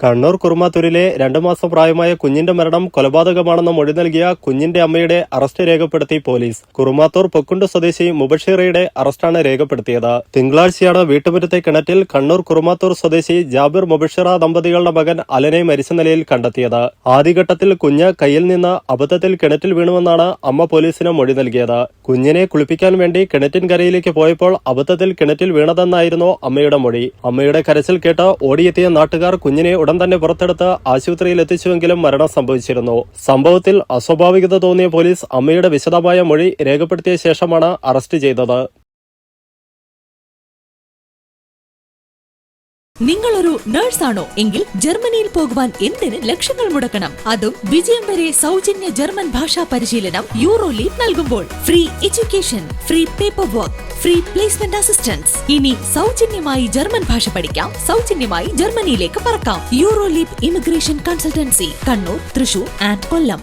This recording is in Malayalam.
കണ്ണൂർ കുറുമാത്തൂരിലെ 2 മാസം പ്രായമായ കുഞ്ഞിന്റെ മരണം കൊലപാതകമാണെന്ന് മൊഴി നൽകിയ കുഞ്ഞിന്റെ അമ്മയുടെ അറസ്റ്റ് രേഖപ്പെടുത്തി പോലീസ്. കുറുമാത്തൂർ പൊക്കുണ്ട് സ്വദേശി മുബഷീറയുടെ അറസ്റ്റാണ് രേഖപ്പെടുത്തിയത്. തിങ്കളാഴ്ചയാണ് വീട്ടുമുറ്റത്തെ കിണറ്റിൽ കണ്ണൂർ കുറുമാത്തൂർ സ്വദേശി ജാബിർ മുബഷീറ ദമ്പതികളുടെ മകൻ അലനെ മരിച്ച നിലയിൽ കണ്ടെത്തിയത്. ആദ്യഘട്ടത്തിൽ കുഞ്ഞ് കയ്യിൽ നിന്ന് അബദ്ധത്തിൽ കിണറ്റിൽ വീണുവെന്നാണ് അമ്മ പോലീസിന് മൊഴി നൽകിയത്. കുഞ്ഞിനെ കുളിപ്പിക്കാൻ വേണ്ടി കിണറ്റിൻകരയിലേക്ക് പോയപ്പോൾ അബദ്ധത്തിൽ കിണറ്റിൽ വീണതെന്നായിരുന്നു അമ്മയുടെ മൊഴി. അമ്മയുടെ കരച്ചിൽ കേട്ട് ഓടിയെത്തിയ നാട്ടുകാർ കുഞ്ഞിനെ ഉടൻ തന്നെ പുറത്തെടുത്ത് ആശുപത്രിയിൽ എത്തിച്ചുവെങ്കിലും മരണം സംഭവിച്ചിരുന്നു. സംഭവത്തിൽ അസ്വാഭാവികത തോന്നിയ പോലീസ് അമ്മയുടെ വിശദമായ മൊഴി രേഖപ്പെടുത്തിയ ശേഷമാണ് അറസ്റ്റ് ചെയ്തത്. നിങ്ങളൊരു നഴ്സാണോ എങ്കിൽ ജർമ്മനിയിൽ പോകുവാൻ എന്തിന് ലക്ഷങ്ങൾ മുടക്കണം? അതും വിജയം വരെ സൗജന്യ ജർമ്മൻ ഭാഷാ പരിശീലനം യൂറോലീഗ് നൽകുമ്പോൾ. Free education, free paperwork, free placement assistance. ഇനി സൗജന്യമായി ജർമ്മൻ ഭാഷ പഠിക്കാം, സൗജന്യമായി ജർമ്മനിയിലേക്ക് പറക്കാം. Euroleague immigration consultancy, Kannur, Thrissur and Kollam.